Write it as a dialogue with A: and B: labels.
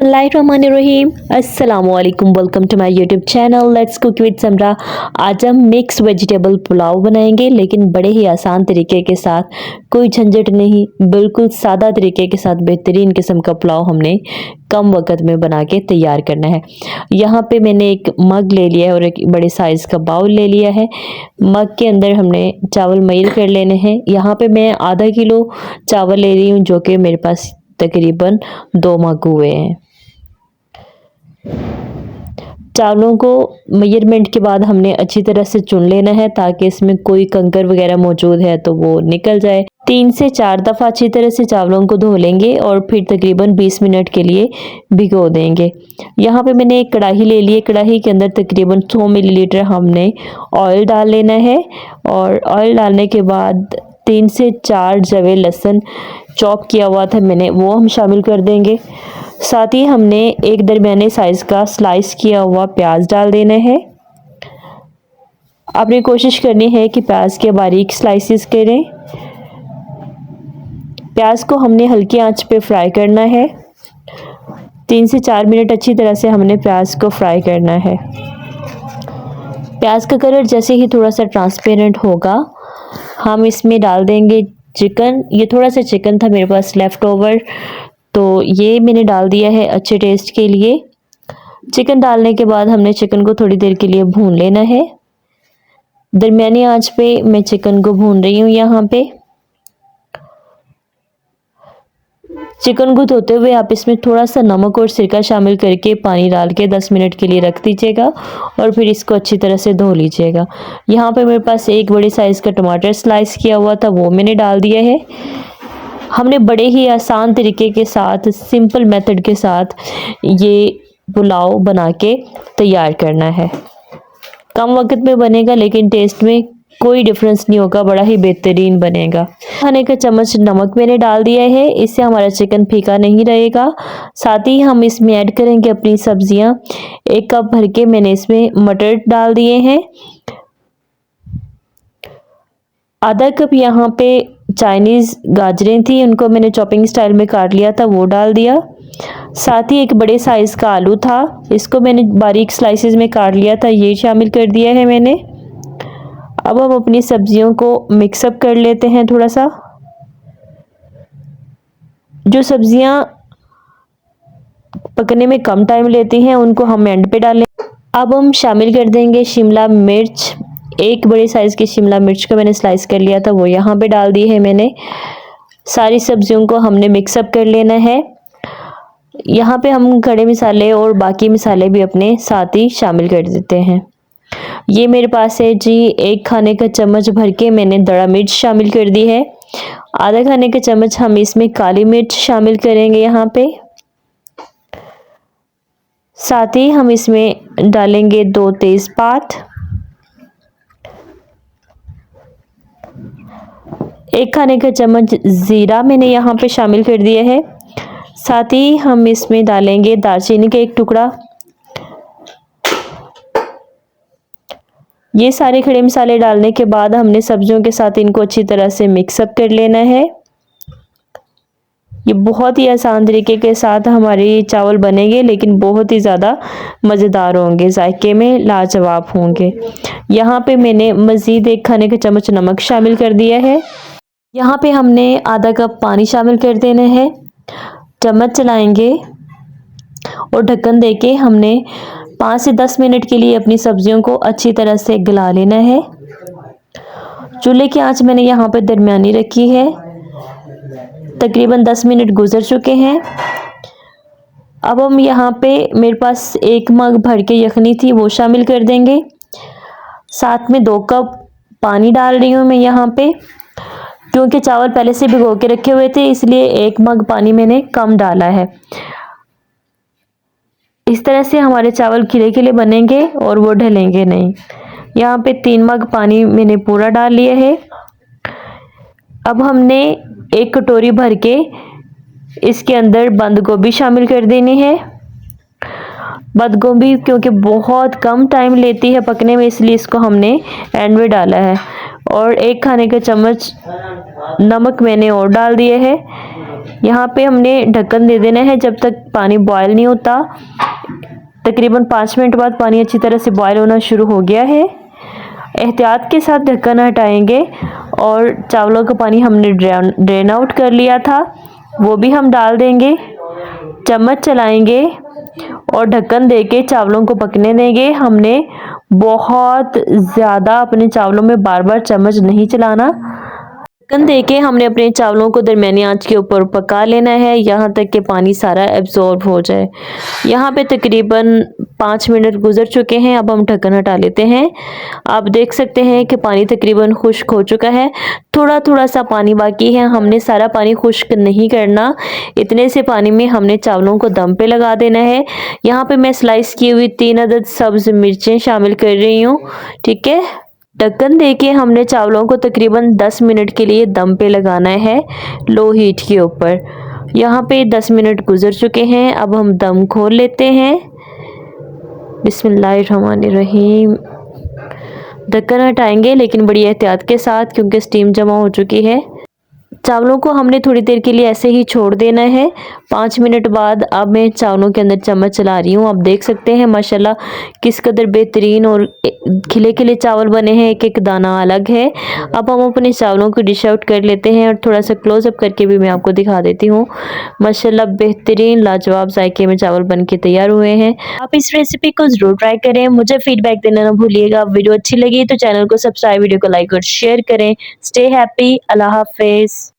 A: Bismillahirrahmanirrahim। अस्सलामुअलैकुम, welcome to my YouTube channel let's cook with Samra. आज हम मिक्स वेजिटेबल पुलाव बनाएंगे, लेकिन बड़े ही आसान तरीके के साथ, कोई झंझट नहीं, बिल्कुल सादा तरीके के साथ बेहतरीन किस्म का पुलाव हमने कम वक्त में बना के तैयार करना है। यहाँ पे मैंने एक मग ले लिया है और एक बड़े साइज़ का बाउल ले लिया है। मग के अंदर हमने चावल मैल कर लेने हैं। यहाँ पे मैं आधा किलो चावल ले रही हूँ, जो कि मेरे पास तकरीबन 2 मग हुए हैं। चावलों को मेजरमेंट के बाद हमने अच्छी तरह से चुन लेना है, ताकि इसमें कोई कंकर वगैरह मौजूद है तो वो निकल जाए। 3 से 4 दफ़ा अच्छी तरह से चावलों को धो लेंगे और फिर तकरीबन 20 मिनट के लिए भिगो देंगे। यहाँ पे मैंने एक कढ़ाई ले ली है। कढ़ाई के अंदर तकरीबन 100 मिलीलीटर हमने ऑयल डाल लेना है, और ऑयल डालने के बाद 3 से 4 जवे लहसुन चॉप किया हुआ था मैंने, वो हम शामिल कर देंगे। साथ ही हमने एक दरमियाने साइज़ का स्लाइस किया हुआ प्याज डाल देना है। आपने कोशिश करनी है कि प्याज के बारीक स्लाइसेस करें। प्याज को हमने हल्की आंच पे फ्राई करना है। 3 से 4 मिनट अच्छी तरह से हमने प्याज को फ्राई करना है। प्याज का कलर जैसे ही थोड़ा सा ट्रांसपेरेंट होगा, हम इसमें डाल देंगे चिकन। ये थोड़ा सा चिकन था मेरे पास लेफ़्ट ओवर, तो ये मैंने डाल दिया है अच्छे टेस्ट के लिए। चिकन डालने के बाद हमने चिकन को थोड़ी देर के लिए भून लेना है। दरमियानी आंच पे मैं चिकन को भून रही हूँ। यहाँ पे चिकन को धोते हुए आप इसमें थोड़ा सा नमक और सिरका शामिल करके पानी डाल के 10 मिनट के लिए रख दीजिएगा, और फिर इसको अच्छी तरह से धो लीजिएगा। यहाँ पे मेरे पास एक बड़े साइज़ का टमाटर स्लाइस किया हुआ था, वो मैंने डाल दिया है। हमने बड़े ही आसान तरीके के साथ, सिंपल मेथड के साथ ये पुलाव बना के तैयार करना है। कम वक्त में बनेगा, लेकिन टेस्ट में कोई डिफरेंस नहीं होगा, बड़ा ही बेहतरीन बनेगा। खाने का चम्मच नमक मैंने डाल दिया है, इससे हमारा चिकन फीका नहीं रहेगा। साथ ही हम इसमें ऐड करेंगे अपनी सब्जियां। 1 कप भर के मैंने इसमें मटर डाल दिए हैं। आधा कप यहाँ पे चाइनीज़ गाजरें थी, उनको मैंने चॉपिंग स्टाइल में काट लिया था, वो डाल दिया। साथ ही एक बड़े साइज़ का आलू था, इसको मैंने बारीक स्लाइसेस में काट लिया था, ये शामिल कर दिया है मैंने। अब हम अपनी सब्जियों को मिक्सअप कर लेते हैं थोड़ा सा। जो सब्जियां पकने में कम टाइम लेती हैं, उनको हम एंड पे डालें। अब हम शामिल कर देंगे शिमला मिर्च। एक बड़े साइज़ की शिमला मिर्च को मैंने स्लाइस कर लिया था, वो यहाँ पे डाल दी है मैंने। सारी सब्जियों को हमने मिक्सअप कर लेना है। यहाँ पे हम खड़े मसाले और बाकी मसाले भी अपने साथ ही शामिल कर देते हैं। ये मेरे पास है जी 1 खाने का चम्मच भर के मैंने दड़ा मिर्च शामिल कर दी है। आधा खाने का चम्मच हम इसमें काली मिर्च शामिल करेंगे यहाँ पे। साथ ही हम इसमें डालेंगे 2 तेज़पात, 1 खाने का चम्मच ज़ीरा मैंने यहाँ पे शामिल कर दिया है। साथ ही हम इसमें डालेंगे दालचीनी का 1 टुकड़ा। ये सारे खड़े मसाले डालने के बाद हमने सब्जियों के साथ इनको अच्छी तरह से मिक्सअप कर लेना है। ये बहुत ही आसान तरीके के साथ हमारे चावल बनेंगे, लेकिन बहुत ही ज़्यादा मज़ेदार होंगे, जायके में लाजवाब होंगे। यहाँ पे मैंने मज़ीद 1 खाने का चम्मच नमक शामिल कर दिया है। यहाँ पे हमने आधा कप पानी शामिल कर देना है। चम्मच चलाएंगे और ढक्कन देके हमने 5 से 10 मिनट के लिए अपनी सब्जियों को अच्छी तरह से गला लेना है। चूल्हे की आंच मैंने यहाँ पे दरमियानी रखी है। तकरीबन 10 मिनट गुजर चुके हैं। अब हम यहाँ पे, मेरे पास 1 मग भर के यखनी थी, वो शामिल कर देंगे। साथ में 2 कप पानी डाल रही हूँ मैं यहाँ पे, क्योंकि चावल पहले से भिगो के रखे हुए थे, इसलिए 1 मग पानी मैंने कम डाला है। इस तरह से हमारे चावल खिले खिले बनेंगे और वो ढलेंगे नहीं। यहाँ पे 3 मग पानी मैंने पूरा डाल लिया है। अब हमने 1 कटोरी भर के इसके अंदर बंद गोभी शामिल कर देनी है। बंद गोभी क्योंकि बहुत कम टाइम लेती है पकने में, इसलिए इसको हमने एंड में डाला है। और 1 खाने का चम्मच नमक मैंने और डाल दिया है। यहाँ पे हमने ढक्कन दे देना है जब तक पानी बॉयल नहीं होता। तकरीबन 5 मिनट बाद पानी अच्छी तरह से बॉयल होना शुरू हो गया है। एहतियात के साथ ढक्कन हटाएंगे और चावलों का पानी हमने ड्रेन आउट कर लिया था, वो भी हम डाल देंगे। चम्मच चलाएंगे और ढक्कन देके चावलों को पकने देंगे। हमने बहुत ज़्यादा अपने चावलों में बार बार चम्मच नहीं चलाना। ढक्कन देके हमने अपने चावलों को दरमियानी आंच के ऊपर पका लेना है यहाँ तक कि पानी सारा एब्जॉर्ब हो जाए। यहाँ पे तकरीबन 5 मिनट गुजर चुके हैं। अब हम ढक्कन हटा लेते हैं। आप देख सकते हैं कि पानी तकरीबन खुश्क हो चुका है, थोड़ा थोड़ा सा पानी बाकी है। हमने सारा पानी खुश्क नहीं करना, इतने से पानी में हमने चावलों को दम पे लगा देना है। यहाँ पे मैं स्लाइस की हुई 3 अदद सब्ज मिर्चें शामिल कर रही हूँ, ठीक है। ढक्कन देके हमने चावलों को तकरीबन 10 मिनट के लिए दम पे लगाना है लो हीट के ऊपर। यहाँ पे 10 मिनट गुजर चुके हैं। अब हम दम खोल लेते हैं। बिस्मिल्लाहिर्रहमानिर्रहीम। ढक्कन हटाएंगे लेकिन बड़ी एहतियात के साथ क्योंकि स्टीम जमा हो चुकी है। चावलों को हमने थोड़ी देर के लिए ऐसे ही छोड़ देना है। 5 मिनट बाद अब मैं चावलों के अंदर चम्मच चला रही हूँ। आप देख सकते हैं माशाल्लाह किस कदर बेहतरीन और खिले खिले चावल बने हैं, एक एक दाना अलग है। अब हम अपने चावलों को डिश आउट कर लेते हैं और थोड़ा सा क्लोजअप करके भी मैं आपको दिखा देती हूँ। माशाल्लाह बेहतरीन लाजवाब जायके में चावल बन के तैयार हुए हैं। आप इस रेसिपी को ज़रूर ट्राई करें, मुझे फीडबैक देना ना भूलिएगा। वीडियो अच्छी लगी तो चैनल को सब्सक्राइब, वीडियो को लाइक और शेयर करें। Stay happy. अल्लाह हाफिज़।